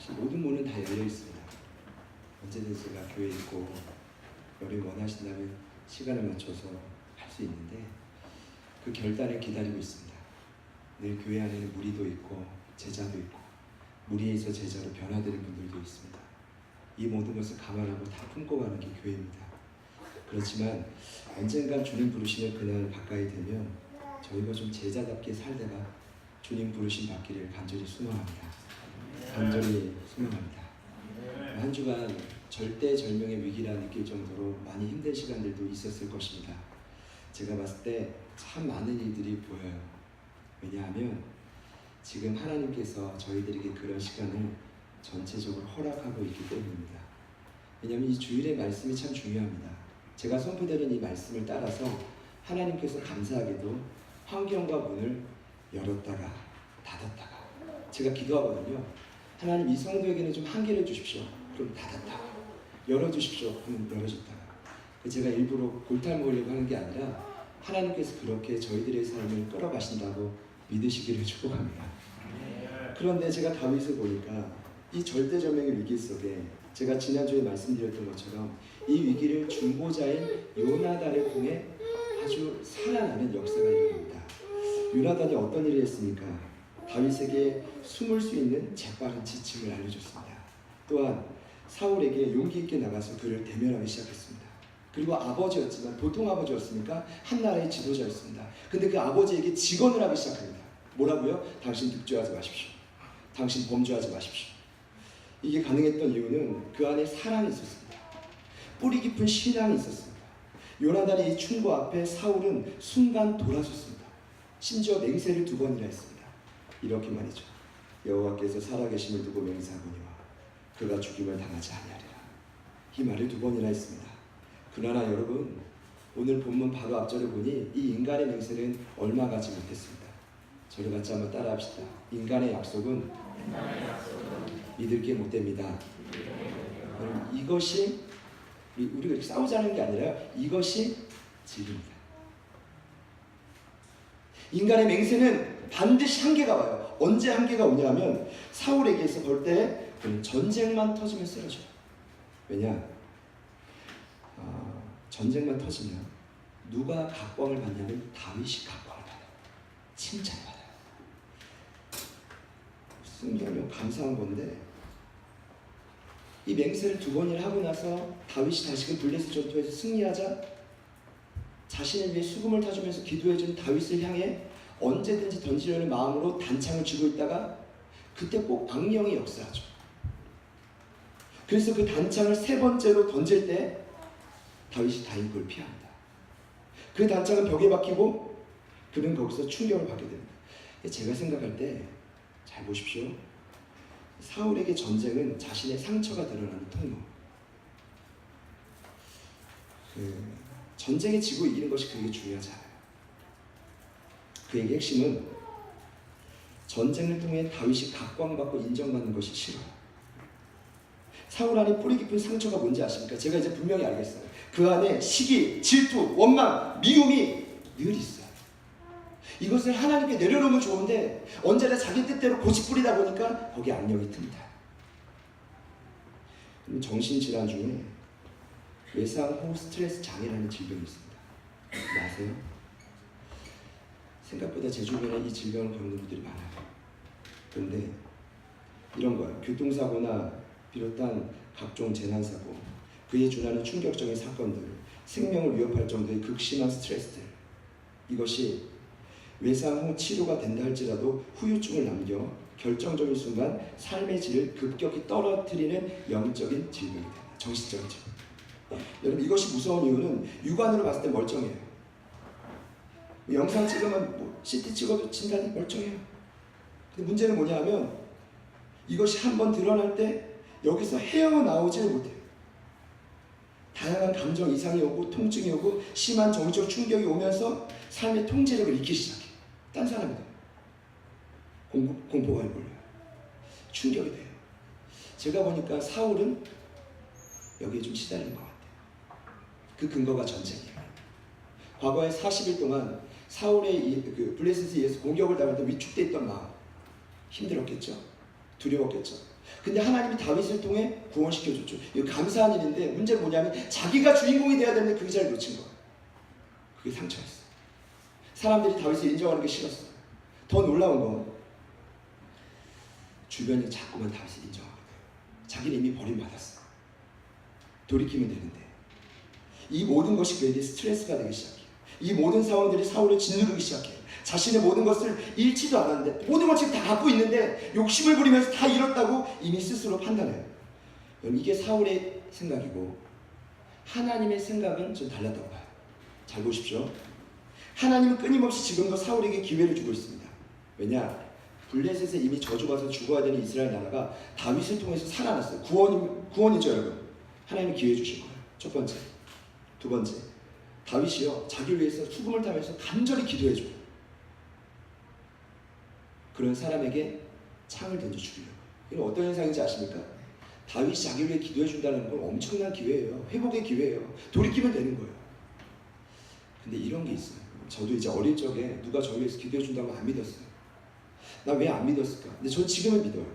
사실 모든 문은 다 열려 있습니다. 언제든지 제가 교회에 있고 여러분이 원하신다면 시간을 맞춰서 할 수 있는데 그 결단을 기다리고 있습니다. 늘 교회 안에는 무리도 있고 제자도 있고 무리에서 제자로 변화되는 분들도 있습니다. 이 모든 것을 감안하고 다 품고 가는 게 교회입니다. 그렇지만 언젠가 주님 부르시는 그날 가까이 되면 저희가 좀 제자답게 살다가 주님 부르심 받기를 간절히 소망합니다. 간절히 소망합니다. 한 주간 절대절명의 위기라 느낄 정도로 많이 힘든 시간들도 있었을 것입니다. 제가 봤을 때 참 많은 일들이 보여요. 왜냐하면 지금 하나님께서 저희들에게 그런 시간을 전체적으로 허락하고 있기 때문입니다. 왜냐하면 이 주일의 말씀이 참 중요합니다. 제가 선포드리는 이 말씀을 따라서 하나님께서 감사하게도 환경과 문을 열었다가 닫았다가 제가 기도하거든요. 하나님 이 성도에게는 좀 한계를 주십시오. 그럼 닫았다가 열어주십시오. 그럼 열어줬다가 제가 일부러 골탕 먹으려고 하는 게 아니라 하나님께서 그렇게 저희들의 삶을 끌어가신다고 믿으시기를 축복합니다. 그런데 제가 다윗을 보니까 이 절대절명의 위기 속에 제가 지난주에 말씀드렸던 것처럼 이 위기를 중보자인 요나단을 통해 아주 살아나는 역사가 일어납니다. 요나단이 어떤 일을 했습니까? 다윗에게 숨을 수 있는 재빠른 지침을 알려줬습니다. 또한 사울에게 용기 있게 나가서 그를 대면하기 시작했습니다. 그리고 아버지였지만 보통 아버지였습니까? 한 나라의 지도자였습니다. 근데 그 아버지에게 직언을 하기 시작합니다. 뭐라고요? 당신 득죄하지 마십시오. 당신 범죄하지 마십시오. 이게 가능했던 이유는 그 안에 사랑이 있었습니다. 뿌리 깊은 신앙이 있었습니다. 요나단의 이 충고 앞에 사울은 순간 돌아섰습니다. 심지어 맹세를 2번이나 했습니다. 이렇게 말이죠. 여호와께서 살아계심을 두고 맹세하거니와 그가 죽임을 당하지 아니하리라. 이 말을 2번이나 했습니다. 그러나 여러분, 오늘 본문 바로 앞절에 보니 이 인간의 맹세는 얼마 가지 못했습니다. 저를 같이 한번 따라합시다. 인간의 약속은 믿을 게 못됩니다. 이것이 우리가 이렇게 싸우자는 게 아니라 이것이 진리입니다. 인간의 맹세는 반드시 한계가 와요. 언제 한계가 오냐면 사울에게서 볼 때 전쟁만 터지면 쓰러져요. 왜냐? 전쟁만 터지면 누가 각광을 받냐면 다윗이 각광을 받아요. 칭찬을 받아요. 승리하면 감사한 건데 이 맹세를 2번이나 하고 나서 다윗이 다시금 블레셋 전투에서 승리하자 자신을 위해 수금을 타주면서 기도해준 다윗을 향해 언제든지 던지려는 마음으로 단창을 쥐고 있다가 그때 꼭 악령이 역사하죠. 그래서 그 단창을 3번째로 던질 때 다윗이 다행히 그걸 피합니다. 그 단창은 벽에 박히고 그는 거기서 충격을 받게 됩니다. 제가 생각할 때 잘 보십시오. 사울에게 전쟁은 자신의 상처가 드러나는 통로. 전쟁에 지고 이기는 것이 그에게 중요하지 않아요. 그에게 핵심은 전쟁을 통해 다윗이 각광받고 인정받는 것이 싫어요. 사울 안에 뿌리 깊은 상처가 뭔지 아십니까? 제가 이제 분명히 알겠어요. 그 안에 시기, 질투, 원망, 미움이 늘 있어요. 이것을 하나님께 내려놓으면 좋은데 언제나 자기 뜻대로 고집부리다 보니까 거기에 악령이 듭니다. 정신질환 중에 외상후 스트레스 장애라는 질병이 있습니다. 아세요? 생각보다 제 주변에 이 질병을 겪는 분들이 많아요. 그런데 이런 거예요. 교통사고나 비롯한 각종 재난사고, 그에 준하는 충격적인 사건들, 생명을 위협할 정도의 극심한 스트레스들, 이것이 외상 후 치료가 된다 할지라도 후유증을 남겨 결정적인 순간 삶의 질을 급격히 떨어뜨리는 영적인 질병이 됩니다. 정신적인 질병. 여러분, 이것이 무서운 이유는 육안으로 봤을 때 멀쩡해요. 영상 찍으면 CT 찍어도 진단이 멀쩡해요. 근데 문제는 뭐냐면 이것이 한번 드러날 때 여기서 헤어나오질 못해요. 다양한 감정 이상이 오고 통증이 오고 심한 정신적 충격이 오면서 삶의 통제력을 잃기 시작해요. 딴 사람이 돼요. 공포가 걸려요. 충격이 돼요. 제가 보니까 사울은 여기에 좀 시달린 것 같아요. 그 근거가 전쟁이에요. 과거에 40일 동안 사울의 블레셋에 의해서 공격을 당할 때 위축돼 있던 마음, 힘들었겠죠? 두려웠겠죠? 근데 하나님이 다윗을 통해 구원시켜줬죠. 이거 감사한 일인데 문제는 뭐냐면 자기가 주인공이 돼야 되는데 그 자리를 놓친 거예요. 그게 상처였어요. 사람들이 다윗을 인정하는 게 싫었어요. 더 놀라운 건 주변이 자꾸만 다윗을 인정하게 돼요. 자기는 이미 버림받았어요. 돌이키면 되는데 이 모든 것이 그에게 스트레스가 되기 시작해요. 이 모든 상황들이 사울을 짓누르기 시작해요. 자신의 모든 것을 잃지도 않았는데 모든 걸 지금 다 갖고 있는데 욕심을 부리면서 다 잃었다고 이미 스스로 판단해요. 여러분 이게 사울의 생각이고 하나님의 생각은 좀 달랐다고 봐요. 잘 보십시오. 하나님은 끊임없이 지금도 사울에게 기회를 주고 있습니다. 왜냐? 블레셋에 이미 저주가 와서 죽어야 되는 이스라엘 나라가 다윗을 통해서 살아났어요. 구원이죠 여러분. 하나님이 기회 주신 거예요. 첫 번째. 두 번째. 다윗이요 자기를 위해서 수금을 타면서 간절히 기도해줘요. 그런 사람에게 창을 던져 죽이려고. 이건 어떤 현상인지 아십니까? 다윗이 자기를 위해 기도해 준다는 건 엄청난 기회예요. 회복의 기회예요. 돌이키면 되는 거예요. 근데 이런 게 있어요. 저도 이제 어릴 적에 누가 저를 위해서 기도해 준다고 안 믿었어요. 나 왜 안 믿었을까? 근데 전 지금은 믿어요.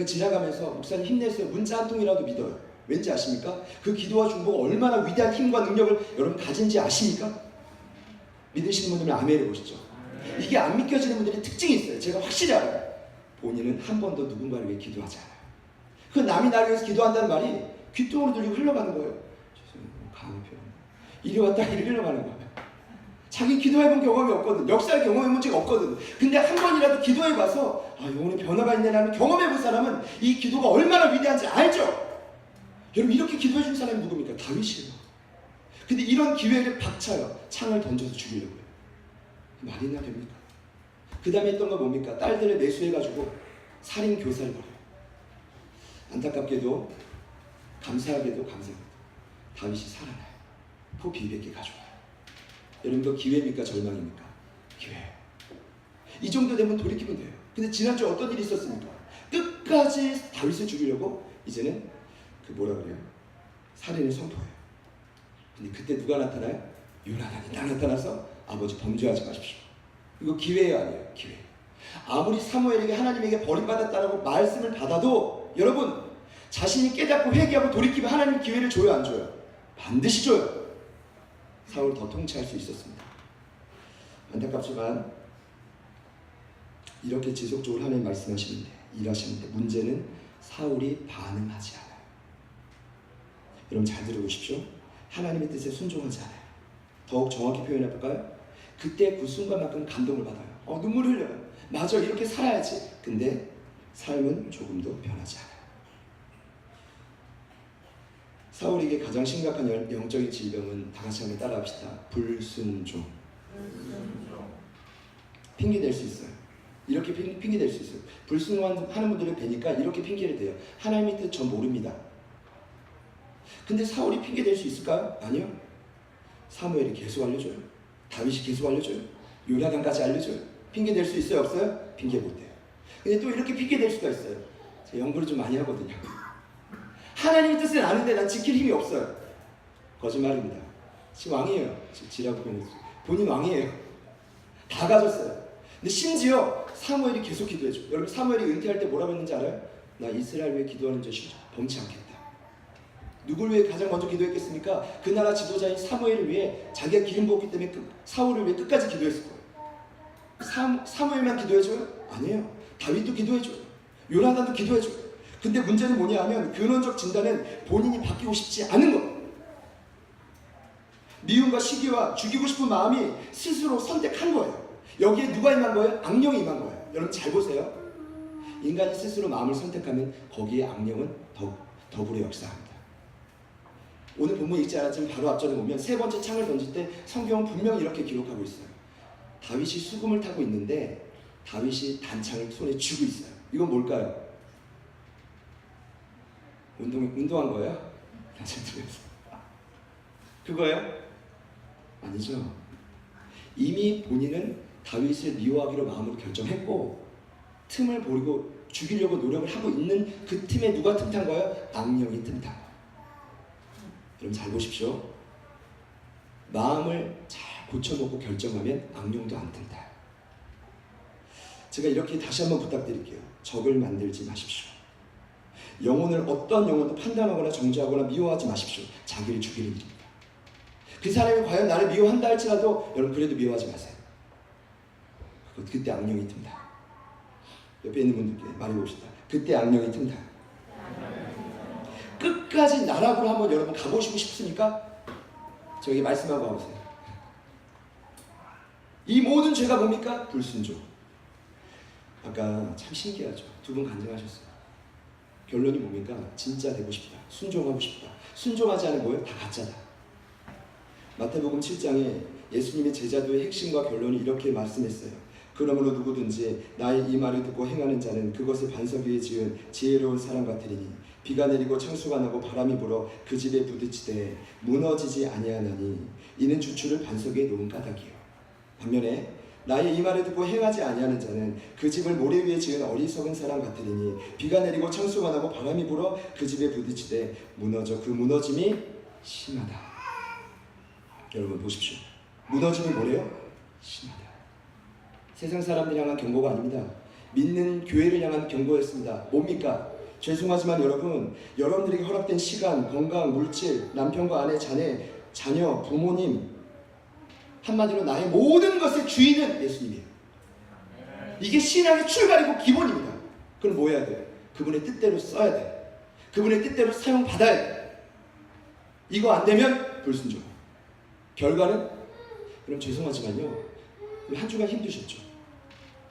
지나가면서 목사님 힘내세요. 문자 한 통이라도 믿어요. 왠지 아십니까? 그 기도와 중보가 얼마나 위대한 힘과 능력을 여러분 가진지 아십니까? 믿으시는 분들은 아멘을 보시죠. 이게 안 믿겨지는 분들의 특징이 있어요. 제가 확실히 알아요. 본인은 한 번도 누군가를 위해 기도하지 않아요. 그 남이 나를 위해서 기도한다는 말이 귀뚱으로 들리고 흘러가는 거예요. 죄송해요. 강한 표현. 이리 왔다 이리 흘러가는 거예요. 자기 기도해본 경험이 없거든. 역사를 경험해본 적이 없거든. 근데 한 번이라도 기도해봐서 영혼의 변화가 있네라는 경험해본 사람은 이 기도가 얼마나 위대한지 알죠? 여러분 이렇게 기도해준 사람이 누굽니까? 다윗이에요. 근데 이런 기회를 박차요. 창을 던져서 죽이려고 해요. 말이나 됩니까? 그 다음에 했던 건 뭡니까? 딸들을 매수해가지고 살인 교사를 벌여요. 안타깝게도 감사하게도 다윗이 살아나요. 포 비백기 가져와요. 여러분도 기회입니까? 절망입니까? 기회예요. 이 정도 되면 돌이키면 돼요. 근데 지난주에 어떤 일이 있었습니까? 끝까지 다윗을 죽이려고 이제는 그 뭐라 그래요? 살인을 선포해요. 근데 그때 누가 나타나요? 요나단이 딱 나타나서 아버지 범죄하지 마십시오. 이거 기회예요 아니에요? 기회. 아무리 사무엘에게 하나님에게 버림받았다라고 말씀을 받아도 여러분 자신이 깨닫고 회개하고 돌이키면 하나님 기회를 줘요 안 줘요? 반드시 줘요. 사울을 더 통치할 수 있었습니다. 안타깝지만 이렇게 지속적으로 하나님 말씀하시는데 일하시는데 문제는 사울이 반응하지 않아요. 여러분 잘 들어보십시오. 하나님의 뜻에 순종하지 않아요. 더욱 정확히 표현해볼까요? 그때 그 순간만큼 감동을 받아요. 눈물 흘려요. 맞아 이렇게 살아야지. 근데 삶은 조금도 변하지 않아요. 사울에게 가장 심각한 영적인 질병은 다 같이 한번 따라합시다. 불순종. 핑계 댈 수 있어요. 이렇게 핑계 댈 수 있어요. 불순종하는 분들을 뵈니까 이렇게 핑계를 대요. 하나님의 뜻 전 모릅니다. 근데 사울이 핑계 댈 수 있을까요? 아니요. 사무엘이 계속 알려줘요. 다윗이 계속 알려줘요. 요나단까지 알려줘요. 핑계 댈 수 있어요? 없어요? 핑계 못 대요. 근데 또 이렇게 핑계 댈 수가 있어요. 제가 연구를 좀 많이 하거든요. 하나님의 뜻은 아는데 난 지킬 힘이 없어요. 거짓말입니다. 지금 왕이에요. 지라고 표현했어요. 본인 왕이에요. 다 가졌어요. 근데 심지어 사무엘이 계속 기도해줘. 여러분 사무엘이 은퇴할 때 뭐라고 했는지 알아요? 나 이스라엘 위해 기도하는 것이 범치 않겠다. 누구를 위해 가장 먼저 기도했겠습니까? 그 나라 지도자인 사무엘을 위해 자기가 기름 부었기 때문에 사울을 위해 끝까지 기도했을 거예요. 사무엘만 기도해줘요? 아니에요. 다윗도 기도해줘요. 요나단도 기도해줘요. 근데 문제는 뭐냐 하면 근원적 진단은 본인이 바뀌고 싶지 않은 거예요. 미움과 시기와 죽이고 싶은 마음이 스스로 선택한 거예요. 여기에 누가 임한 거예요? 악령이 임한 거예요. 여러분 잘 보세요. 인간이 스스로 마음을 선택하면 거기에 악령은 더불어 역사합니다. 오늘 본문 읽지 않았지만 바로 앞전에 보면 세 번째 창을 던질 때 성경은 분명히 이렇게 기록하고 있어요. 다윗이 수금을 타고 있는데 다윗이 단창을 손에 쥐고 있어요. 이건 뭘까요? 운동한 거예요? 그거예요? 아니죠. 이미 본인은 다윗을 미워하기로 마음으로 결정했고 틈을 보리고 죽이려고 노력을 하고 있는 그 틈에 누가 틈탄 거예요? 악령이 틈탄 거예요. 여러분 잘 보십시오. 마음을 잘 고쳐놓고 결정하면 악령도 안 틈타요. 제가 이렇게 다시 한번 부탁드릴게요. 적을 만들지 마십시오. 영혼을 어떤 영혼도 판단하거나 정죄하거나 미워하지 마십시오. 자기를 죽이는 일입니다. 그 사람이 과연 나를 미워한다 할지라도 여러분 그래도 미워하지 마세요. 그때 악령이 튼다. 옆에 있는 분들께 말해봅시다. 그때 악령이 튼다. 끝까지 나락으로 한번 여러분 가보시고 싶습니까? 저에게 말씀하고 가보세요. 이 모든 죄가 뭡니까? 불순종. 아까 참 신기하죠. 두 분 간증하셨어요. 결론이 뭡니까? 진짜 되고 싶다. 순종하고 싶다. 순종하지 않은 뭐예요? 다 가짜다. 마태복음 7장에 예수님의 제자도의 핵심과 결론이 이렇게 말씀했어요. 그러므로 누구든지 나의 이 말을 듣고 행하는 자는 그것을 반석 위에 지은 지혜로운 사람 같으리니 비가 내리고 창수가 나고 바람이 불어 그 집에 부딪히되 무너지지 아니하나니 이는 주추를 반석 위에 놓은 까닭이요. 반면에 나의 이 말을 듣고 행하지 아니하는 자는 그 집을 모래 위에 지은 어리석은 사람 같으리니 비가 내리고 창수가 나고 바람이 불어 그 집에 부딪히되 무너져 그 무너짐이 심하다. 여러분 보십시오. 무너짐이 뭐래요? 심하다. 세상 사람들 향한 경고가 아닙니다. 믿는 교회를 향한 경고였습니다. 뭡니까? 죄송하지만 여러분, 여러분들에게 허락된 시간, 건강, 물질, 남편과 아내, 자녀, 자녀, 부모님, 한마디로 나의 모든 것의 주인은 예수님이에요. 이게 신앙의 출발이고 기본입니다. 그럼 뭐 해야 돼요? 그분의 뜻대로 써야 돼. 그분의 뜻대로 사용받아야 돼. 이거 안 되면 불순종. 결과는? 그럼 죄송하지만요, 한 주간 힘드셨죠?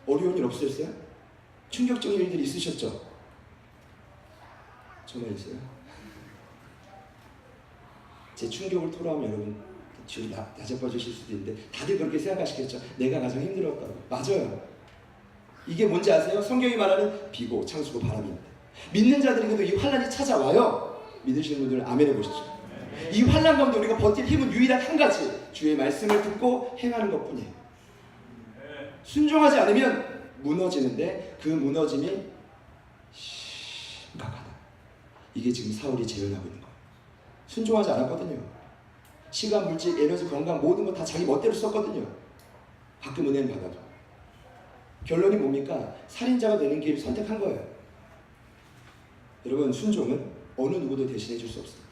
어려운 일 없으셨어요? 충격적인 일들이 있으셨죠? 저만 있어요? 제 충격을 토로하면 여러분 뒤로 낮아빠지실 수도 있는데 다들 그렇게 생각하시겠죠? 내가 가장 힘들었다고. 맞아요. 이게 뭔지 아세요? 성경이 말하는 비고 창수고 바람입니다. 믿는 자들에게도 이 환란이 찾아와요. 믿으시는 분들은 아멘 해보시죠. 이 환란 가운데 우리가 버틸 힘은 유일한 한 가지, 주의 말씀을 듣고 행하는 것뿐이에요. 순종하지 않으면 무너지는데 그 무너짐이 심각하다. 이게 지금 사울이 재현하고 있는 거예요. 순종하지 않았거든요. 시간, 물질, 에너지, 건강 모든 거 다 자기 멋대로 썼거든요. 가끔 은혜는 받아도. 결론이 뭡니까? 살인자가 되는 길을 선택한 거예요. 여러분, 순종은 어느 누구도 대신해 줄 수 없습니다.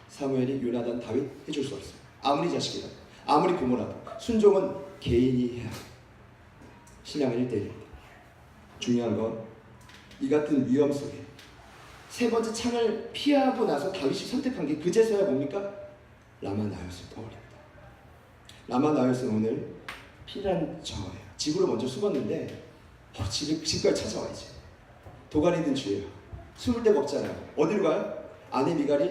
사무엘이 요나단, 다윗 해줄 수 없어요. 아무리 자식이라도, 아무리 부모라도 순종은 개인이 해야 해요. 신앙은 1대1입니다. 중요한 건 이 같은 위험 속에 세 번째 창을 피하고 나서 다윗이 선택한 게 그제서야 뭡니까? 라마 나엿을 떠올립니다. 라마 나엿은 오늘 피난처예요. 집으로 먼저 숨었는데 집까지 찾아와야지. 도가니 든 주예요. 숨을 데가 없잖아요. 어디로 가요? 아내 미갈이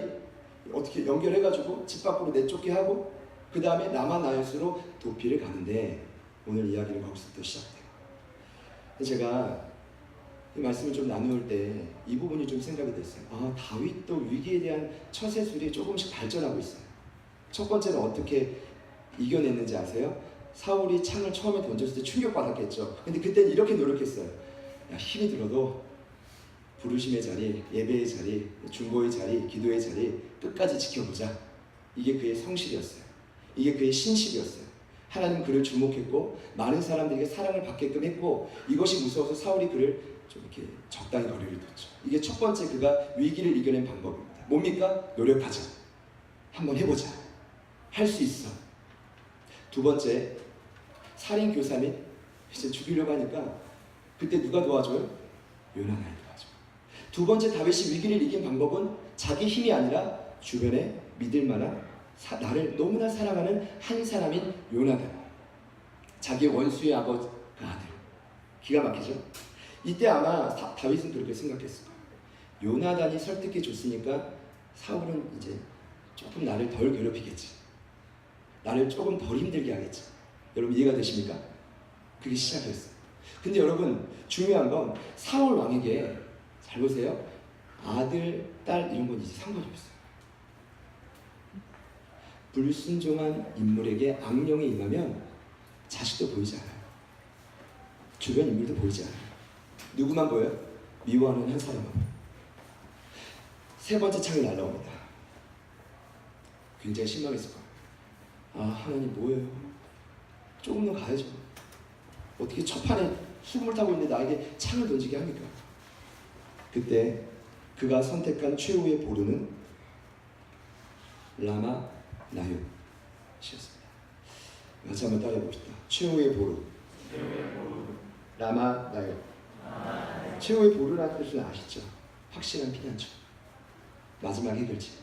어떻게 연결해가지고 집 밖으로 내쫓게 하고 그 다음에 라마 나엿으로 도피를 가는데 오늘 이야기는 거기서부터 시작돼요. 제가 이 말씀을 좀 나누을 때 이 부분이 좀 생각이 됐어요. 아, 다윗도 위기에 대한 처세술이 조금씩 발전하고 있어요. 첫 번째는 어떻게 이겨냈는지 아세요? 사울이 창을 처음에 던졌을 때 충격받았겠죠. 근데 그때는 이렇게 노력했어요. 야, 힘이 들어도 부르심의 자리, 예배의 자리, 중보의 자리, 기도의 자리 끝까지 지켜보자. 이게 그의 성실이었어요. 이게 그의 신실이었어요. 하나님 그를 주목했고 많은 사람들에게 사랑을 받게끔 했고 이것이 무서워서 사울이 그를 좀 이렇게 적당히 거리를 뒀죠. 이게 첫 번째 그가 위기를 이겨낸 방법입니다. 뭡니까? 노력하자. 한번 해보자. 할 수 있어. 두 번째, 살인 교사 및 이제 죽이려고 하니까 그때 누가 도와줘요? 요나단이 도와줘. 두 번째 다윗이 위기를 이긴 방법은 자기 힘이 아니라 주변에 믿을 만한 나를 너무나 사랑하는 한 사람인 요나단. 자기 원수의 아버지 그 아들. 기가 막히죠? 이때 아마 다윗은 그렇게 생각했을 거예요. 요나단이 설득해 줬으니까 사울은 이제 조금 나를 덜 괴롭히겠지. 나를 조금 덜 힘들게 하겠지. 여러분 이해가 되십니까? 그게 시작이었어요. 근데 여러분 중요한 건 사울 왕에게 잘 보세요. 아들, 딸 이런 건 이제 상관이 없어요. 불순종한 인물에게 악령이 임하면 자식도 보이지 않아요. 주변 인물도 보이지 않아요. 누구만 보여요? 미워하는 한 사람만. 세 번째 창이 날라옵니다. 굉장히 실망했을 거예요. 아, 하나님 뭐예요? 조금 더 가야죠. 어떻게 첫 판에 수금을 타고 있는데 나에게 창을 던지게 합니까? 그때 그가 선택한 최후의 보루는 라마 나요시였습니다. 같이 한번 따라해 봅시다. 최후의 보루. 라마 나요. 최후의 보루라는 뜻은 아시죠? 확실한 피난처. 마지막 해결책.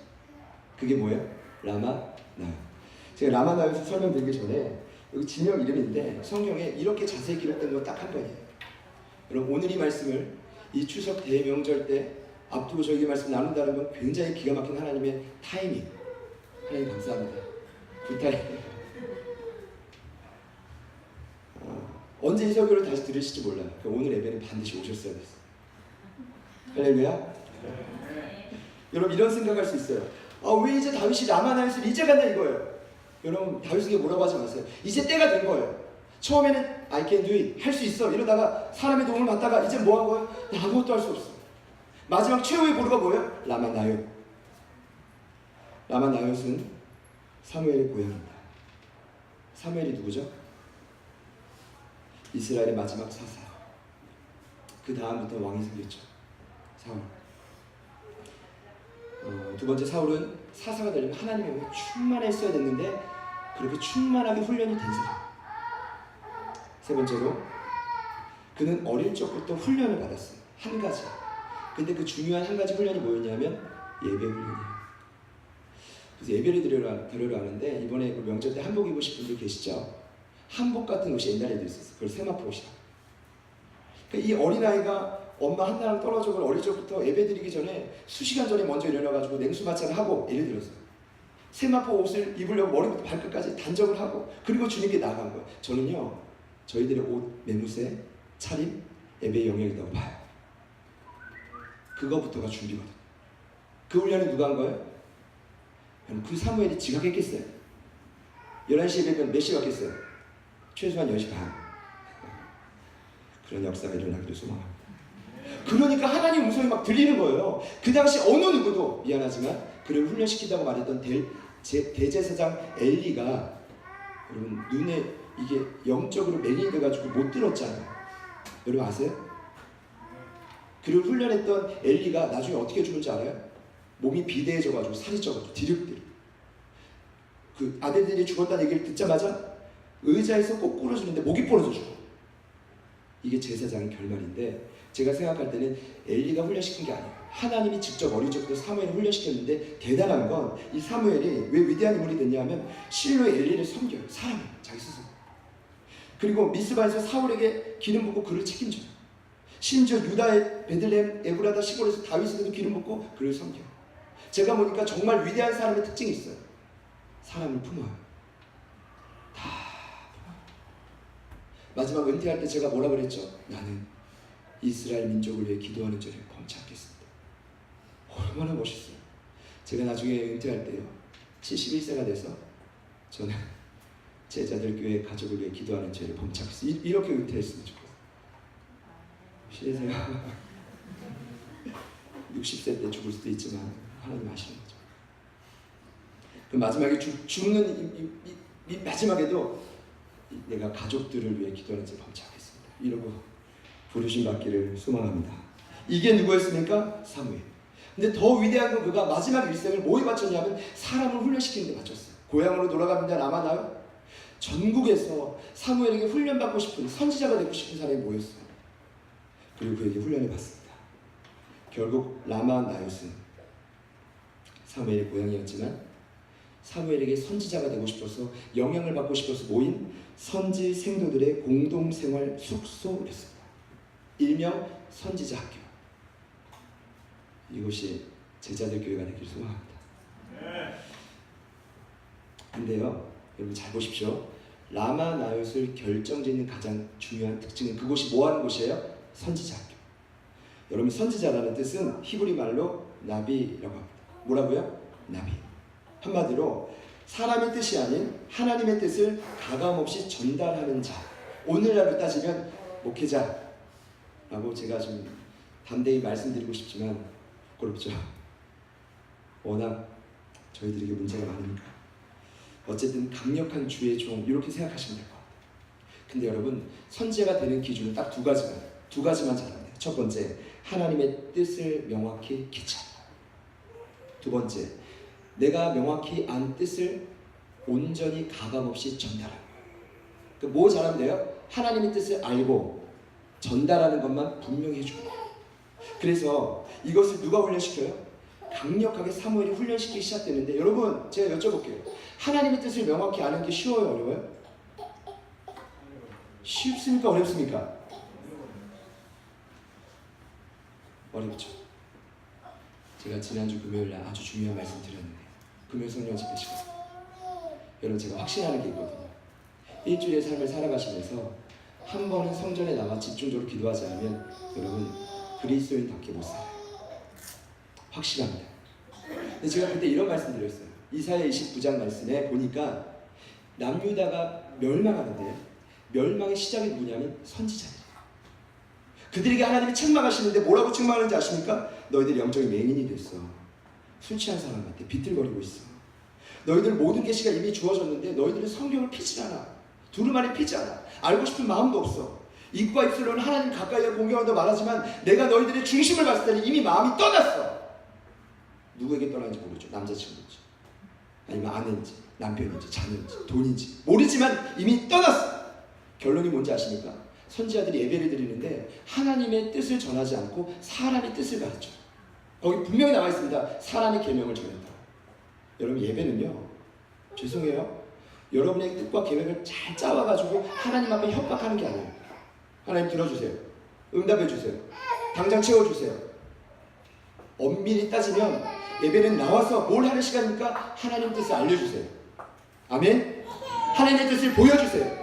그게 뭐예요? 라마 나요. 제가 라마 나요에서 설명드리기 전에 여기 진영 이름인데 성경에 이렇게 자세히 기록된 건 딱 한 번이에요. 여러분 오늘 이 말씀을 이 추석 대명절 때 앞두고 저에게 말씀 나눈다는 건 굉장히 기가 막힌 하나님의 타이밍. 하나님 감사합니다. 굿타이밍. 언제 이 설교를 다시 들으실지 몰라요. 오늘 예배는 반드시 오셨어야 됐어요. 할렐루야. 여러분 이런 생각할 수 있어요. 왜 이제 다윗이 라마 나요스를 이제 간다 이거예요. 여러분 다윗에게 뭐라고 하지 마세요. 이제 때가 된 거예요. 처음에는 I can do it, 할 수 있어 이러다가 사람의 도움을 받다가 이제 뭐 한 거예요? 나 아무것도 할 수 없어. 마지막 최후의 보루가 뭐예요? 라마 나요. 라마 나요스는 사무엘의 고향입니다. 사무엘이 누구죠? 이스라엘의 마지막 사사. 그 다음부터 왕이 생겼죠. 사울. 두 번째 사울은 사사가 되려면 하나님의 영에 충만했어야 됐는데 그렇게 충만하게 훈련이 된 사람. 세 번째로 그는 어릴 적부터 훈련을 받았어요. 한 가지. 근데 그 중요한 한 가지 훈련이 뭐였냐면 예배 훈련이에요. 그래서 예배를 드리러 하는데 이번에 명절 때 한복 입으실 분들 계시죠? 한복 같은 옷이 옛날에도 있었어요. 그걸 세마포 옷이라. 이 어린아이가 엄마 하나랑 떨어져 어릴 적부터 예배 드리기 전에 수시간 전에 먼저 일어나가지고 냉수 마찰을 하고 예를 들어서 세마포 옷을 입으려고 머리부터 발끝까지 단정을 하고 그리고 주님께 나아간 거예요. 저는요 저희들의 옷, 매무새, 차림, 예배의 영역이라고 봐요. 그거부터가 준비거든요. 그 훈련을 누가 한 거예요? 그 사무엘이 지각했겠어요? 11시에 예배면 몇 시에 왔겠어요? 최소한 10시 반. 그런 역사가 일어나기를 소망합니다. 그러니까 하나님 음성이 막 들리는 거예요. 그 당시 어느 누구도 미안하지만 그를 훈련시킨다고 말했던 대제사장 엘리가 여러분 눈에 이게 영적으로 멜이 돼가지고 못 들었잖아요. 여러분 아세요? 그를 훈련했던 엘리가 나중에 어떻게 죽을지 알아요? 몸이 비대해져가지고 살이 쪄가지고 디륵디륵. 그 아들들이 죽었다는 얘기를 듣자마자 의자에서 꼭 부러지는데 목이 부러져 죽어. 이게 제사장의 결말인데 제가 생각할 때는 엘리가 훈련시킨 게 아니에요. 하나님이 직접 어릴 적부터 사무엘을 훈련시켰는데 대단한 건 이 사무엘이 왜 위대한 인물이 됐냐면 실로의 엘리를 섬겨요. 사람을 자기 스스로. 그리고 미스바에서 사울에게 기름 붓고 그를 책임져요. 심지어 유다의 베들레헴 에브라다 시골에서 다윗에게도 기름 붓고 그를 섬겨요. 제가 보니까 정말 위대한 사람의 특징이 있어요. 사람을 품어요. 다 품어요. 마지막 은퇴할 때 제가 뭐라 그랬죠? 나는 이스라엘 민족을 위해 기도하는 자를 범착하겠습니다. 얼마나 멋있어요. 제가 나중에 은퇴할 때요 71세가 돼서 저는 제자들 교회 가족을 위해 기도하는 죄를 범착했어요. 이렇게 은퇴했으면 좋겠어요. 실례세요. 60세 때 죽을 수도 있지만 하나님 아시는 거죠. 그 마지막에 죽는 이 마지막에도 내가 가족들을 위해 기도하는 죄를 범착하겠습니다. 이러고 부르심 받기를 소망합니다. 이게 누구였습니까? 사무엘. 근데 더 위대한 건 그가 마지막 일생을 뭐에 바쳤냐면 사람을 훈련시키는 데 바쳤어요. 고향으로 돌아갑니다. 라마 나요? 전국에서 사무엘에게 훈련받고 싶은 선지자가 되고 싶은 사람이 모였어요. 그리고 그에게 훈련을 받습니다. 결국 라마 나요스는 사무엘의 고향이었지만 사무엘에게 선지자가 되고 싶어서 영향을 받고 싶어서 모인 선지 생도들의 공동생활 숙소였습니다. 일명 선지자 학교. 이곳이 제자들 교회가 되길 소망합니다. 근데요, 여러분 잘 보십시오. 라마 나요스를 결정짓는 가장 중요한 특징은 그곳이 뭐하는 곳이에요? 선지자 학교. 여러분 선지자라는 뜻은 히브리 말로 나비라고 합니다. 뭐라고요? 나비. 한마디로 사람의 뜻이 아닌 하나님의 뜻을 가감없이 전달하는 자. 오늘날로 따지면 목회자라고 제가 좀 담대히 말씀드리고 싶지만 부끄럽죠. 워낙 저희들에게 문제가 많으니까. 어쨌든 강력한 주의 종 이렇게 생각하시면 될 것 같아요. 근데 여러분 선지자가 되는 기준은 딱 두 가지만 잘하면 돼요. 첫 번째, 하나님의 뜻을 명확히 캐치한다. 두 번째, 내가 명확히 안 뜻을 온전히 가감없이 전달하는 거예요. 뭐 잘하면 돼요? 하나님의 뜻을 알고 전달하는 것만 분명히 해주는 거예요. 그래서 이것을 누가 훈련시켜요? 강력하게 사무엘이 훈련시키기 시작되는데, 여러분 제가 여쭤볼게요. 하나님의 뜻을 명확히 아는 게 쉬워요, 어려워요? 쉽습니까, 어렵습니까? 어렵죠. 제가 지난주 금요일날 아주 중요한 말씀 드렸는데, 금요일 성령 집회 시간, 여러분 제가 확신하는 게 있거든요. 일주일의 삶을 살아가시면서 한 번은 성전에 나와 집중적으로 기도하지 않으면 여러분 그리스도인답게 못 살아요. 확실합니다. 근데 제가 그때 이런 말씀 드렸어요. 이사야 29장 말씀에 보니까 남유다가 멸망하는데요, 멸망의 시작이 누구냐면 선지자들이에요. 그들에게 하나님이 책망하시는데 뭐라고 책망하는지 아십니까? 너희들 영적인 맹인이 됐어. 술 취한 사람 같아. 비틀거리고 있어. 너희들 모든 계시가 이미 주어졌는데 너희들은 성경을 피지 않아. 두루마리 피지 않아. 알고 싶은 마음도 없어. 입과 입술로는 하나님 가까이에 공경한다고 말하지만 내가 너희들의 중심을 봤을 때는 이미 마음이 떠났어. 누구에게 떠났는지 모르죠. 남자친구인지 아니면 아내인지 남편인지 자녀인지 돈인지 모르지만 이미 떠났어. 결론이 뭔지 아십니까? 선지자들이 예배를 드리는데 하나님의 뜻을 전하지 않고 사람의 뜻을 가르쳐요. 거기 분명히 나와 있습니다. 사람의 계명을 전했다. 여러분 예배는요, 죄송해요, 여러분의 뜻과 계획을 잘 짜와가지고 하나님 앞에 협박하는 게 아니에요. 하나님 들어주세요. 응답해 주세요. 당장 채워주세요. 엄밀히 따지면 예배는 나와서 뭘 하는 시간입니까? 하나님 뜻을 알려주세요. 아멘? 하나님의 뜻을 보여주세요.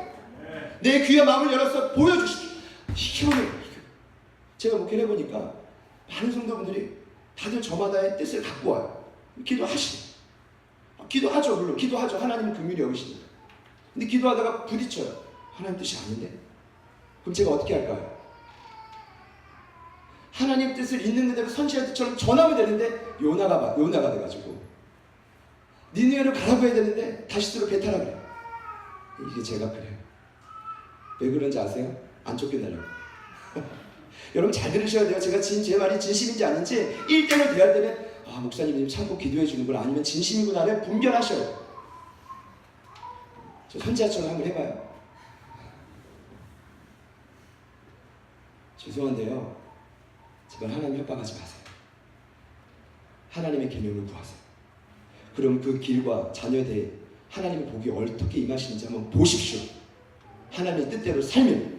내 귀와 마음을 열어서 보여주십시오. 이게 어려워요. 제가 목회를 해보니까 많은 성도분들이 다들 저마다의 뜻을 갖고 와요. 기도하시죠. 기도하죠. 물론 기도하죠. 하나님은 긍휼히 여기시니까. 근데 기도하다가 부딪혀요. 하나님 뜻이 아닌데? 그럼 제가 어떻게 할까요? 하나님 뜻을 있는 그대로 선지자들처럼 전하면 되는데 요나가 돼가지고 니느웨로 가라고 해야 되는데 다시스로 배타라 그래요. 이게 제가 그래요. 왜 그런지 아세요? 안 쫓겨나려고. 여러분 잘 들으셔야 돼요. 제가 제 말이 진심인지 아닌지 1대1로 대할 때는 아 목사님 참고 기도해 주는 걸 아니면 진심이구나를 분별하셔요. 저 선지자처럼 한번 해봐요. 죄송한데요, 제발 하나님 협박하지 마세요. 하나님의 계명을 구하세요. 그럼 그 길과 자녀들의 하나님의 복이 어떻게 임하시는지 한번 보십시오. 하나님의 뜻대로 살면.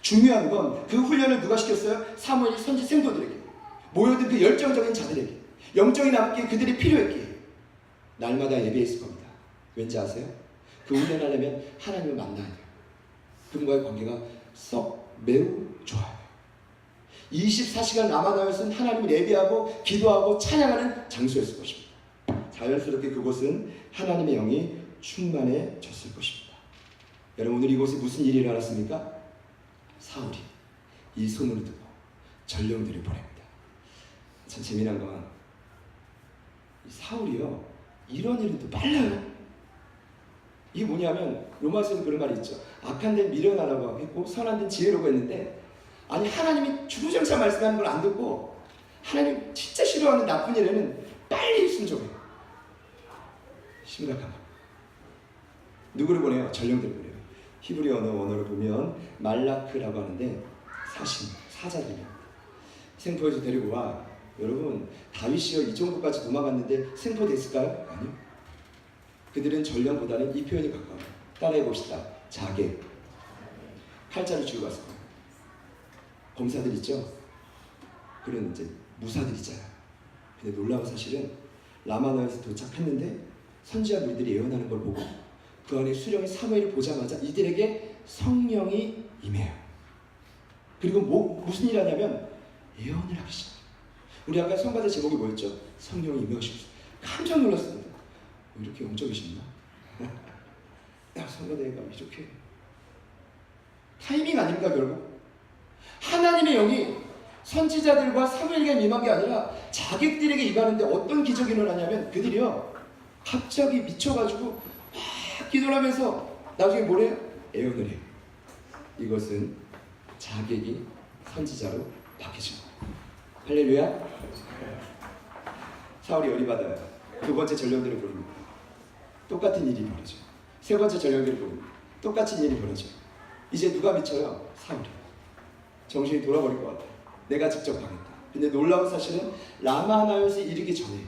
중요한 건 그 훈련을 누가 시켰어요? 사무엘이 선지 생도들에게, 모여든 그 열정적인 자들에게, 영적인 함께 그들이 필요했기에 날마다 예배했을 겁니다. 왠지 아세요? 그 훈련하려면 하나님을 만나야 돼요. 그분과의 관계가 매우 좋아요. 24시간 라마다였은 하나님을 예배하고 기도하고 찬양하는 장소였을 것입니다. 자연스럽게 그곳은 하나님의 영이 충만해졌을 것입니다. 여러분 오늘 이곳에 무슨 일이 일어났습니까? 사울이 이 소문을 듣고 전령들을 보냅니다. 참 재미난 건 이 사울이요, 이런 일은 또 빨라요. 이게 뭐냐면 로마서에는 그런 말이 있죠. 악한 데는 미련하라고 했고 선한 데는 지혜로고 했는데, 아니 하나님이 주구장창 말씀하는 걸 안 듣고 하나님 진짜 싫어하는 나쁜 일에는 빨리 순종해요. 심각한 거. 누구를 보내요? 전령들을 보내요. 히브리 언어를 보면 말라크라고 하는데 사자들이에요. 생포에서 데리고 와. 여러분 다윗이요 이 정도까지 도망갔는데 생포됐을까요? 아니요. 그들은 전령보다는 이 표현이 가까워요. 따라해 봅시다. 자객. 칼자를 쥐고 갔을 거예요. 검사들 있죠? 그런 이제 무사들이잖아요. 근데 놀라운 사실은 라마나에서 도착했는데 선지자 무리들이 예언하는 걸 보고 그 안에 수령이 사무엘을 보자마자 이들에게 성령이 임해요. 그리고 무슨 일 하냐면 예언을 하기 시작해요. 우리 아까 성가대 제목이 뭐였죠? 성령이 임하시고. 깜짝 놀랐습니다. 이렇게 영적이신가? 성가대가 이렇게 타이밍 아닙니까 결국? 하나님의 영이 선지자들과 사무엘에게 임한 게 아니라 자객들에게 임하는데 어떤 기적이 일어나냐면 그들이요 갑자기 미쳐가지고 막 기도를 하면서 나중에 뭐래요? 예언을 해요. 이것은 자객이 선지자로 바뀌신 거예요. 할렐루야. 사울이 열이 받아요. 두 번째 전령들을 부릅니다. 똑같은 일이 벌어져. 세 번째 전령들을 부릅니다. 똑같은 일이 벌어져. 이제 누가 미쳐요? 사울이. 정신이 돌아버릴 것 같아요. 내가 직접 가겠다. 근데 놀라운 사실은 라마나요스에 이르기 전에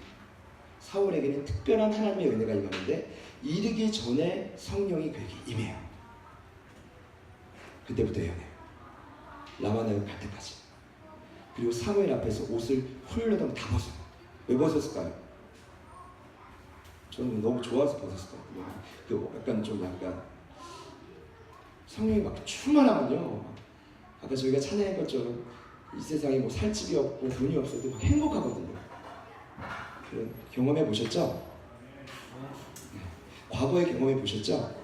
사울에게는 특별한 하나님의 은혜가 임하는데 이르기 전에 성령이 그에게 임해요. 그때부터 예언해요. 라마나요 갈 때까지. 그리고 사무엘 앞에서 옷을 훌러덩 다 벗어요. 왜 벗었을까요? 저는 너무 좋아서 벗었을 것 같아요. 그 약간 성령이 막 충만하면요. 아까 저희가 찬양한 것처럼 이 세상에 뭐 살집이 없고 돈이 없어도 막 행복하거든요. 그런 경험해 보셨죠? 네. 과거에 경험해 보셨죠?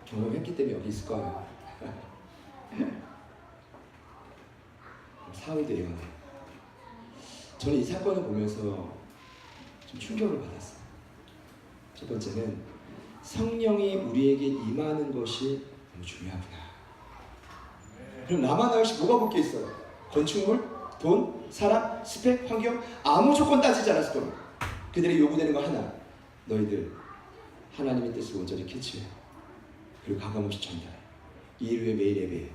경험했기 때문에 여기 있을 거예요. 사울도 예언해요. 저는 이 사건을 보면서 좀 충격을 받았어요. 첫 번째는 성령이 우리에게 임하는 것이 너무 중요하구나. 그럼 라마나요시 뭐가 볼 게 있어요? 건축물, 돈, 사람, 스펙, 환경 아무 조건 따지지 않았을 겁니다. 그들이 요구되는 거 하나. 너희들 하나님의 뜻을 온전히 캐치해. 그리고 가감없이 전달해. 이 일 후에 매일 예배해.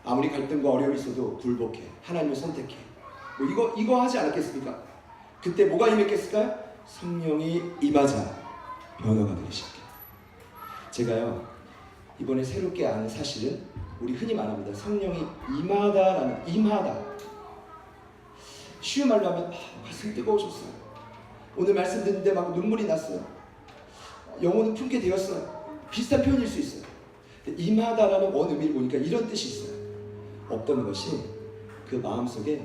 아무리 갈등과 어려움이 있어도 굴복해. 하나님을 선택해. 뭐 이거 하지 않았겠습니까? 그때 뭐가 임했겠을까요? 성령이 임하자 변화가 되기 시작해. 제가요 이번에 새롭게 아는 사실은 우리 흔히 말합니다. 성령이 임하다. 쉬운 말로 하면 가슴이 뜨거워졌어요. 오늘 말씀 듣는데 막 눈물이 났어요. 영혼은 품게 되었어요. 비슷한 표현일 수 있어요. 임하다라는 원 의미를 보니까 이런 뜻이 있어요. 어떤 것이 그 마음속에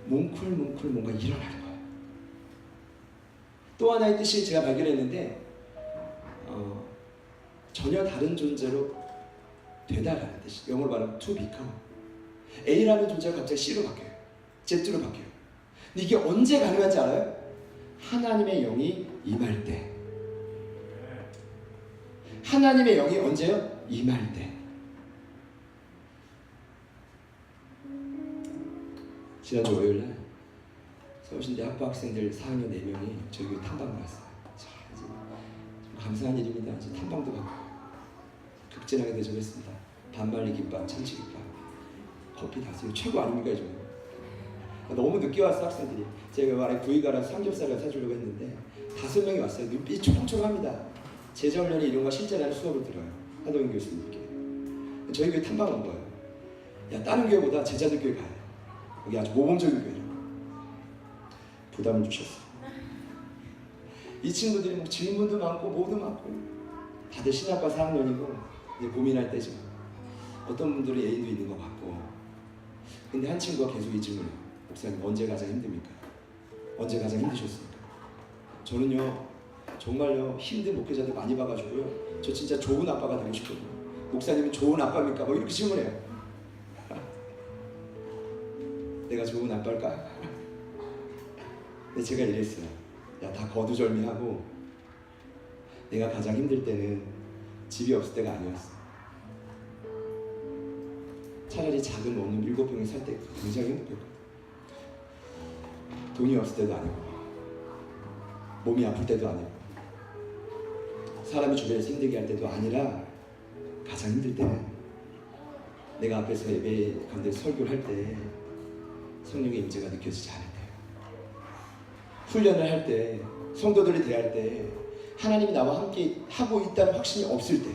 뭉클뭉클 뭔가 일어나는 거예요. 또 하나의 뜻이 제가 발견했는데 전혀 다른 존재로 되다라는 뜻이 영어로 말하면 to become. A라는 존재가 갑자기 C로 바뀌어요. Z로 바뀌어요. 근데 이게 언제 가능한지 알아요? 하나님의 영이 임할 때. 하나님의 영이 언제요? 임할 때. 지난주 월요일날 서울신대 학부 학생들 4학년 4명이 저희 교회 탐방을 갔어요. 좀 감사한 일입니다. 이제 탐방도 가고 극진하게 대접했습니다. 반말리 김밥, 참치김밥, 커피 다스요. 최고 아닙니까 이 정도? 너무 늦게 왔어 학생들이. 제가 말에 구이가라 삼겹살을 사주려고 했는데 5명이 왔어요. 눈빛이 초롱초롱합니다. 제자훈련이 이런 거 실제라는 수업을 들어요. 한동인 교수님께. 저희 교회 탐방 온 거예요. 야 다른 교회보다 제자들 교회 가야 돼. 여기 아주 모범적인 교회라고. 부담을 주셨어요. 이 친구들이 뭐 질문도 많고 뭐도 많고 다들 신학과 4학년이고 이제 고민할 때죠. 어떤 분들은 애인도 있는 것 같고. 근데 한 친구가 계속 이 질문을 해요. 목사님 언제 가장 힘듭니까? 언제 가장 힘드셨습니까? 저는요 정말요 힘든 목회자들 많이 봐가지고요 저 진짜 좋은 아빠가 되고 싶거든요. 목사님은 좋은 아빠입니까? 뭐 이렇게 질문해요. 내가 좋은 아빠일까? 근데 제가 이랬어요. 야, 다 거두절미하고 내가 가장 힘들 때는 집이 없을 때가 아니었어. 차라리 작은 원룸 7평에 살 때 굉장히 행복했거든. 돈이 없을 때도 아니고 몸이 아플 때도 아니고 사람이 주변에서 힘들게 할 때도 아니라 가장 힘들 때는 내가 앞에서 예배 가운데 설교를 할 때 성령의 임재가 느껴지지 않을 때, 훈련을 할 때, 성도들이 대할 때 하나님이 나와 함께 하고 있다는 확신이 없을 때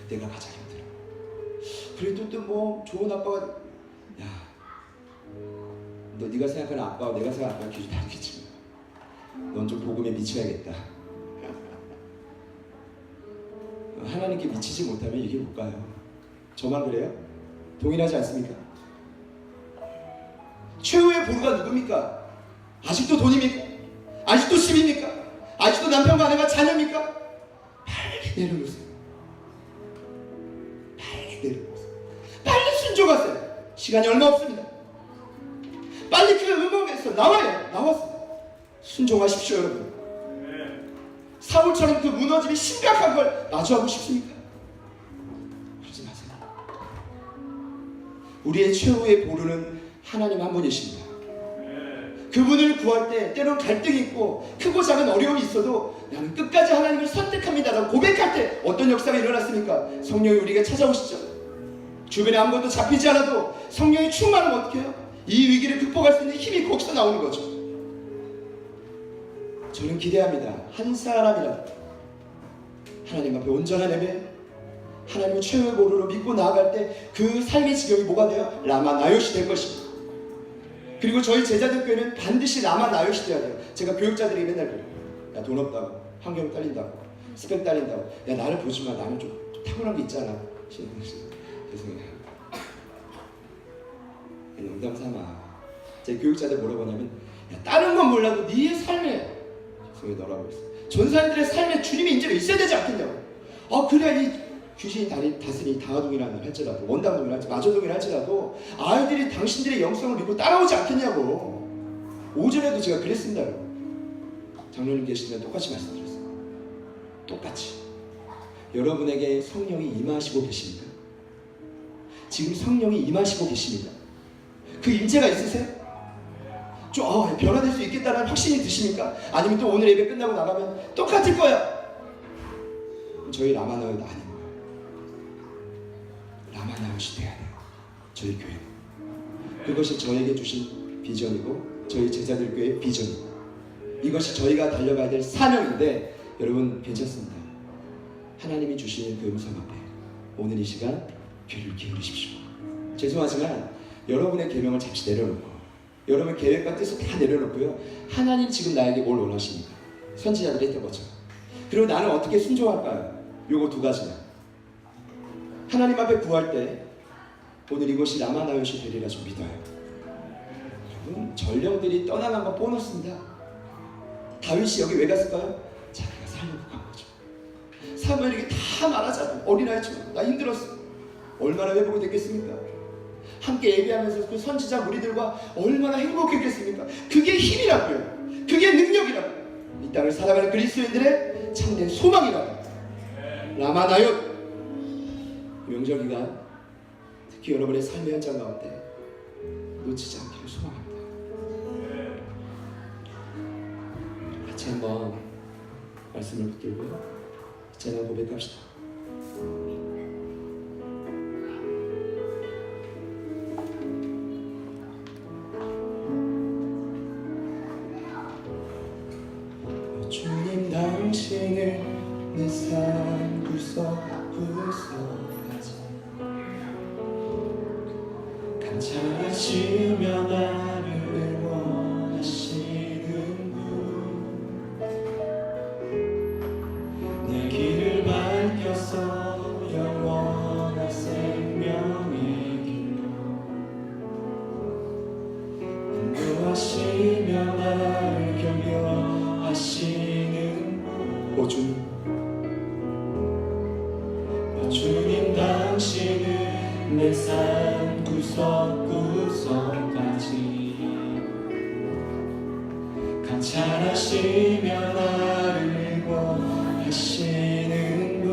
그때가 가장 힘들어. 그래도 또 뭐 좋은 아빠가 야 너 네가 생각하는 아빠와 내가 생각하는 아빠가 기준이 다르겠지만 넌 좀 복음에 미쳐야겠다. 하나님께 미치지 못하면 이게 못 가요. 저만 그래요? 동일하지 않습니까? 최후의 보루가 누굽니까? 아직도 돈입니까? 아직도 집입니까? 아직도 남편과 아내가 자녀입니까? 빨리 내려놓으세요. 빨리 내려놓으세요. 빨리 순종하세요. 시간이 얼마 없습니다. 빨리 그 음악에서 나와요. 나와서 순종하십시오 여러분. 사울처럼 그 무너짐이 심각한 걸 마주하고 싶습니까? 그러지 마세요. 우리의 최후의 보루는 하나님 한 분이십니다. 그분을 구할 때 때로는 갈등이 있고 크고 작은 어려움이 있어도 나는 끝까지 하나님을 선택합니다라고 고백할 때 어떤 역사가 일어났습니까? 성령이 우리에게 찾아오시죠. 주변에 아무것도 잡히지 않아도 성령이 충만하면 어떻게 해요? 이 위기를 극복할 수 있는 힘이 거기서 나오는 거죠. 저는 기대합니다. 한 사람이라도 하나님 앞에 온전한 예배, 하나님의 최후의 보루로 믿고 나아갈 때 그 삶의 지경이 뭐가 돼요? 라마 나요시 될 것입니다. 그리고 저희 제자들 교회는 반드시 라마 나요시 돼야 돼요. 제가 교육자들에게 맨날 그래요. 야, 돈 없다고, 환경 딸린다고, 스펙 딸린다고, 야, 나를 보지 마. 나는 좀 타고난 게 있잖아. 죄송해요. 농담 삼아. 제 교육자들 뭐라고 하냐면, 야, 다른 건 몰라도 네 삶에, 죄송해요, 너라고 했어. 전사님들의 삶에 주님의 인재가 있어야 되지 않겠냐고. 그래야 이 귀신이 다스니 다하동이라는 할지라도, 원당동이라 할지라도, 마저동이라 할지라도 아이들이 당신들의 영성을 믿고 따라오지 않겠냐고. 오전에도 제가 그랬습니다. 장로님 계시면 똑같이 말씀드렸어요. 똑같이. 여러분에게 성령이 임하시고 계십니까? 지금 성령이 임하시고 계십니다. 그 임재가 있으세요? 좀 변화될 수 있겠다는 확신이 드십니까? 아니면 또 오늘 예배 끝나고 나가면 똑같을 거야. 저희 라마나요도 아닌 거예요. 라마나요시 돼야 돼요. 저희 교회는. 그것이 저에게 주신 비전이고 저희 제자들 교회의 비전이고 이것이 저희가 달려가야 될 사명인데 여러분 괜찮습니다. 하나님이 주시는 그 음성 앞에 오늘 이 시간 귀를 기울이십시오. 죄송하지만 여러분의 계명을 잠시 내려놓고 여러분의 계획과 뜻을 다 내려놓고요. 하나님 지금 나에게 뭘 원하십니까? 선지자들이 했던 것처럼. 그리고 나는 어떻게 순종할까요? 요거 두 가지야. 하나님 앞에 구할 때 오늘 이것이 라마나요시 되리라 좀 믿어요. 여러분 전령들이 떠나간 건 보너스입니다. 다윗이 여기 왜 갔을까요? 자기가 살려고 간 거죠. 사무엘에게 다 말하자고. 어린아이처럼 나 힘들었어. 얼마나 회복이 됐겠습니까? 함께 예배하면서 그 선지자 무리들과 얼마나 행복했겠습니까? 그게 힘이라고요. 그게 능력이라고요. 이 땅을 살아가는 그리스도인들의 참된 소망이라고요. 라마나요 명절 기간 특히 여러분의 삶의 현장 가운데 놓치지 않기를 소망합니다. 같이 한번 말씀을 붙들고요. 제가 고백합시다. 주님 당신을 내 삶 구석구석까지 감찰하시며 나를 원하시는 분 내 길을 밝혀서 영원한 생명의 길로 인도하시며 나를 격려하시는 주님 당신은 내 삶 구석구석까지 감찰하시며 나를 원하시는 분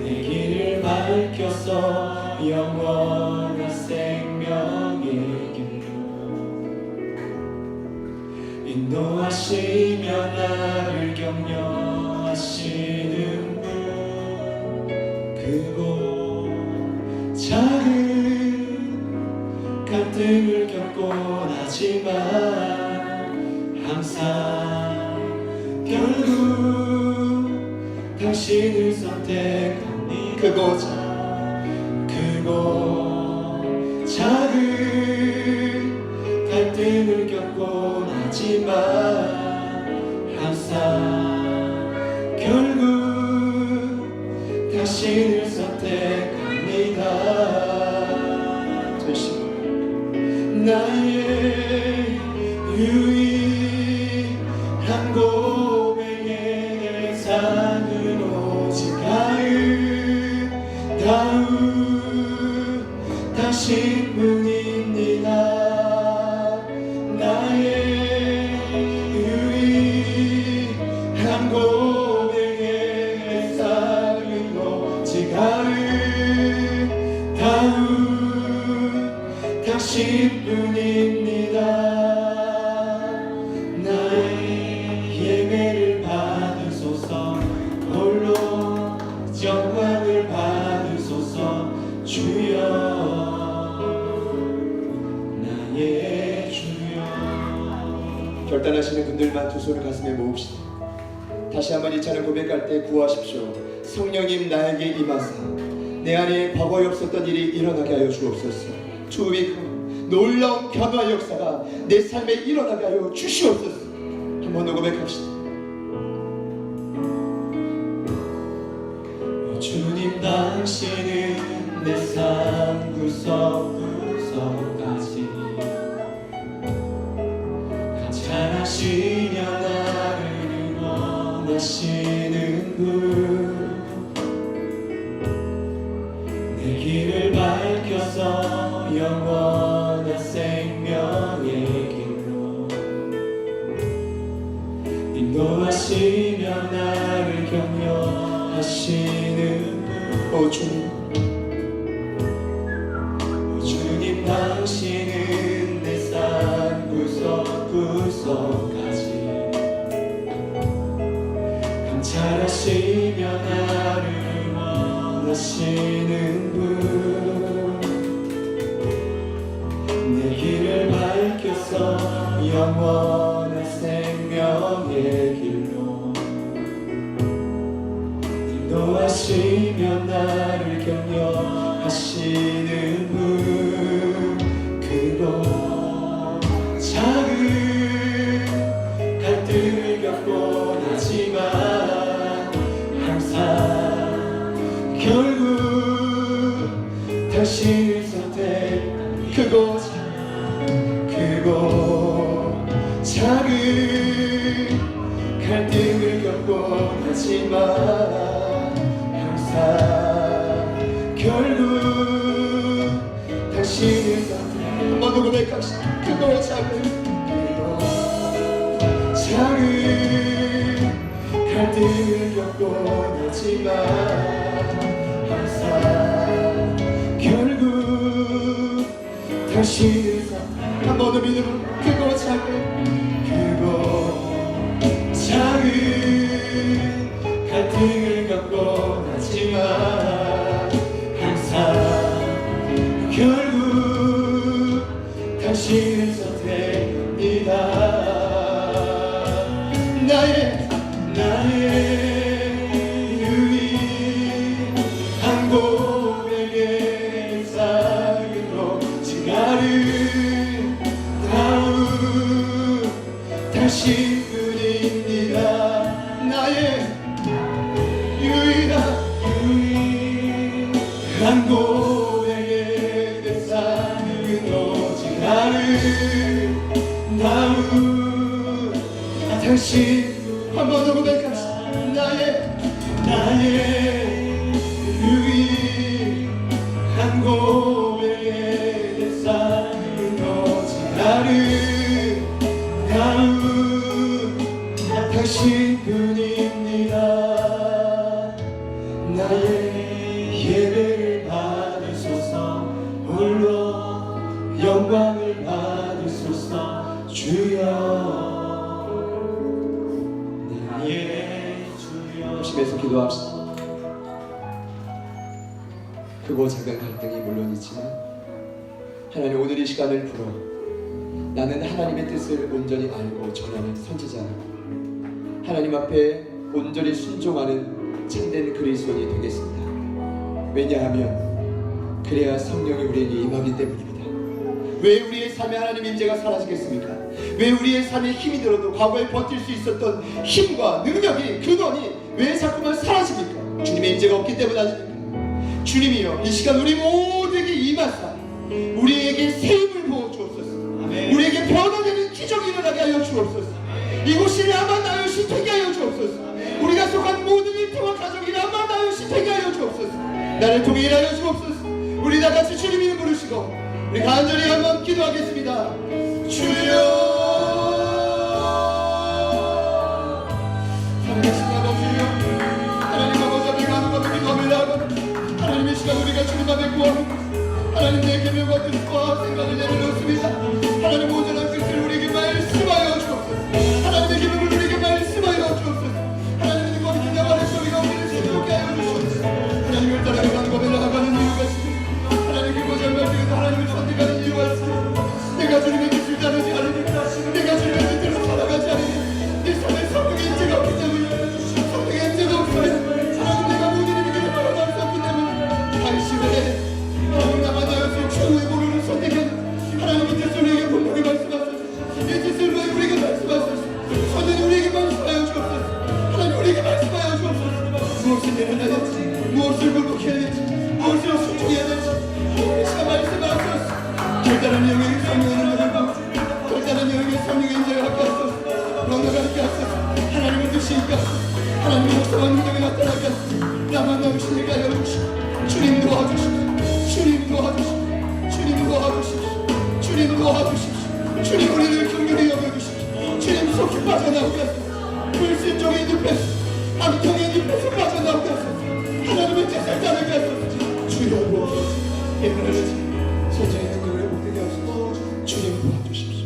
내 길을 밝혀서 영원한 생명의 길로 인도하시며 나를 격려하시는 분 크고 작은 갈등을 겪곤 하지만 항상 결국 당신을 선택합니다. 크고 작은 갈등을 겪곤 하지만 항상 결국 당신을 선택합니다. 나의 유일한 고백의 상은 오직 아름다운 당신뿐입니다. 나의 유일한 고백의 상은 오직 아름다운 결단하시는 분들만 두 손을 가슴에 모읍시다. 다시 한번 이 차는 고백할 때 구하십시오. 성령님 나에게 임하사 내 안에 과거에 없었던 일이 일어나게 하여 주옵소서. 주의 놀라운 변화의 역사가 내 삶에 일어나게 하여 주시옵소서. 한 번 더 고백합시다. 주님 당신은 내 삶 구석구석까지 감찰하시며 나를 원하시는 분, 내 길을 밝혀서 영원한 생명의 길로 인도하시며 나를 격려하시는 오 주님, 주님 당신은 내 삶 구석구석까지 감찰하시며 나를 원하시는 분, 내 길을 밝혀서 영원한 생명의 길로 인도하시며 나를 격려하시는 분, 그로 작은 갈등을 겪곤 하지만 항상 결국 당신을 선택, 크고 작은 갈등을 겪곤 하지만 결국 당신을 선택. 한 번 더 고백합시다. 크고 작은 갈등을 겪곤 하지만 항상 결국 당신을 선택. 한 번 더 믿음으로 크고 작은 갈등을 겪곤 하지만 항상 결국 당신을 선택합니다. 나의 유일한 고백의 삶으로 증가를 다운 당신뿐입니다. 나의 유일한 고백의 내 삶은 오직 나를 다운 당신. 한 번 더 고백합시다. 나의 유일한 고백의 내 삶은 오직 나를 다운 당신뿐입니다. 나의 예배를 받으소서, 홀로 영광을 받으소서. 주여 나의 주여. 열심히해서 기도합시다. 크고 작은 갈등이 물론 있지만 하나님, 오늘 이 시간을 풀어 나는 하나님의 뜻을 온전히 알고 전하는 선지자로 하나님 앞에 온전히 순종하는 참된 그리스도인이 되겠습니다. 왜냐하면 그래야 성령이 우리에게 임하기 때문입니다. 왜 우리의 삶에 하나님 임재가 사라지겠습니까? 왜 우리의 삶에 힘이 들어도 과거에 버틸 수 있었던 힘과 능력이, 근원이 왜 자꾸만 사라집니까? 주님의 임재가 없기 때문 아닙니까? 주님이여, 이 시간 우리 모두에게 임하사 우리에게 새 힘을 부어 주옵소서. 우리에게 변화되는 기적이 일어나게 하여 주옵소서. 이곳이 라마 나요시 되게 하여 주옵소서. 우리가 속한 모든 일터와 가족이 라마 나요시 되게 하여 주옵소서. 나를 통해 일하여 주옵소서. 우리 다 같이 주님 이름 부르시고 우리 간절히 한번 기도하겠습니다. 주여, 살아계신 아버지, 하나님 아버지 앞에 간구하며 기도합니다. 하나님의 시간 우리가 주님 앞에 구하는 하나님 내 계명과 뜻과 생각을 내려놓습니다. 하나님 온전한 뜻을 우리에게 말씀하여 주옵소서. 하나님의 계명을 우리에게 말씀하여 주옵소서. 하나님의 뜻과 기념하는 소리가 우리를 새롭게 하여 주옵소서. 하나님을 따라 간구하며 나아가는 이유가 있습니다. 하나님께 거절할 때에도 하나님을 선택하는 이유가 있습니다. 내가 주님의 뜻을 따르지 않으니까 결단하는 영의 성령을 내리고 결단하는 영의 성령의 인자가 함께 하소서. 영광을 함께 하소서. 하나님의 뜻이 있게 하소서. 하나님의 역사와 능력이 나타나게 하소서. 나만 나오신 내가 열어주시고 주님 도와주십시오. 주님 도와주십시오. 주님 도와주십시오. 주님 도와주십시오. 주님 우리를 긍휼히 여겨주십시오. 주님 속히 빠져나오게 하소서. 불순종의 늪에서 암통의 늪에서 빠져나오게 하소서. 하나님의 뜻을 따르게 하소서. 주여 도와주십시오. 예언하는 소자의 능력을 못되게 하소서. 주님 도와주십시오.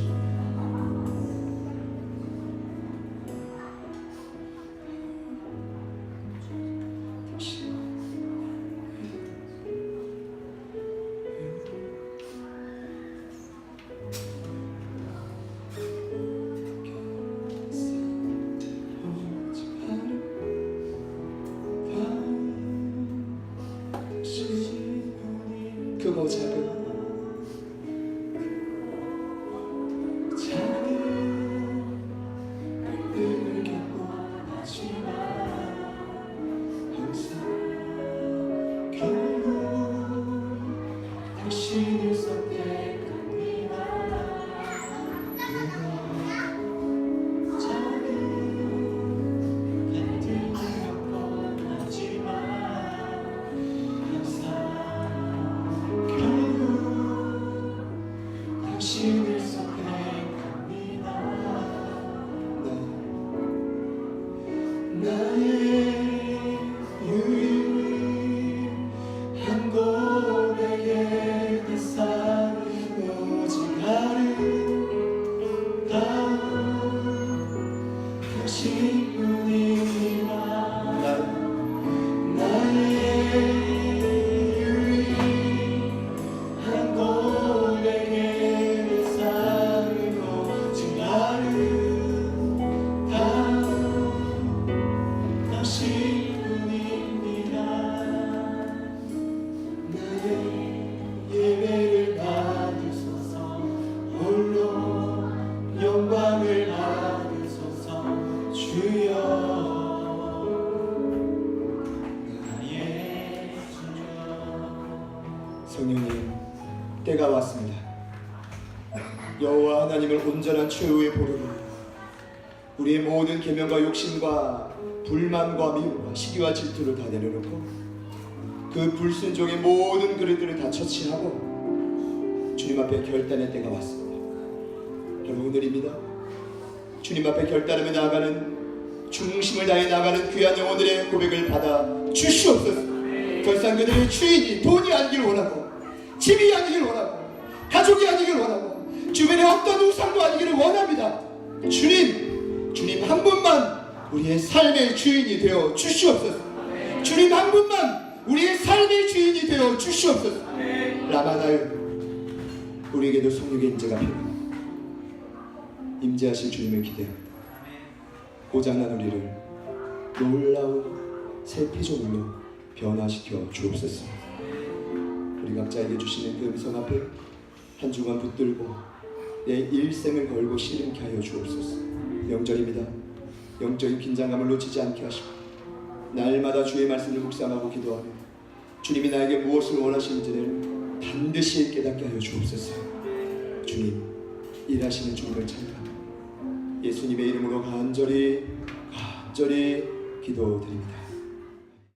크고 작은 일들을 겪어하지만 항상 결국 당신을 선택합니다. 크고 작은 일들을 겪어하지만 항상 당신을 선택합니다. 나의 유일한 고백의 내 삶은 오직 아름다운 당신뿐이니라. 나의 유일한 고백의 내 삶은 오직 아름다운 당신뿐입니다. 나의 예배를 받으소서. 홀로 영광을 받으소서. 주여 나의 주여. 성령님, 때가 왔습니다. 여호와 하나님을 온전한 최후의 보루로 우리의 모든 계명과 욕심과 불만과 미움과 시기와 질투를 다 내려놓고 그 불순종의 모든 그릇들을 다 처치하고 주님 앞에 결단의 때가 왔습니다. 여러분, 오늘입니다. 주님 앞에 결단하며 나아가는 중심을 다해 나아가는 귀한 영혼들의 고백을 받아 주시옵소서. 더 이상 그들의 주인이 돈이 아니길 원하고 집이 아니길 원하고 가족이 아니길 원하고 주변에 어떤 우상도 아니기를 원합니다. 주님 한 분만 우리의 삶의 주인이 되어 주시옵소서. 주님 한 분만 우리의 삶의 주인이 되어 주시옵소서. 라마나요, 우리에게도 성령의 인재가 필요합니다. 임재하실 주님을 기대합니다. 고장난 우리를 놀라운 새 피조물로 변화시켜 주옵소서. 우리 각자에게 주시는 그 음성 앞에 한 주간 붙들고 내 일생을 걸고 씨름케 하여 주옵소서. 명절입니다. 영적인 긴장감을 놓치지 않게 하시고 날마다 주의 말씀을 묵상하고 기도하며 주님이 나에게 무엇을 원하시는지를 반드시 깨닫게 하여 주옵소서. 주님, 일하시는 주님을 찬양합니다. 예수님의 이름으로 간절히 기도드립니다.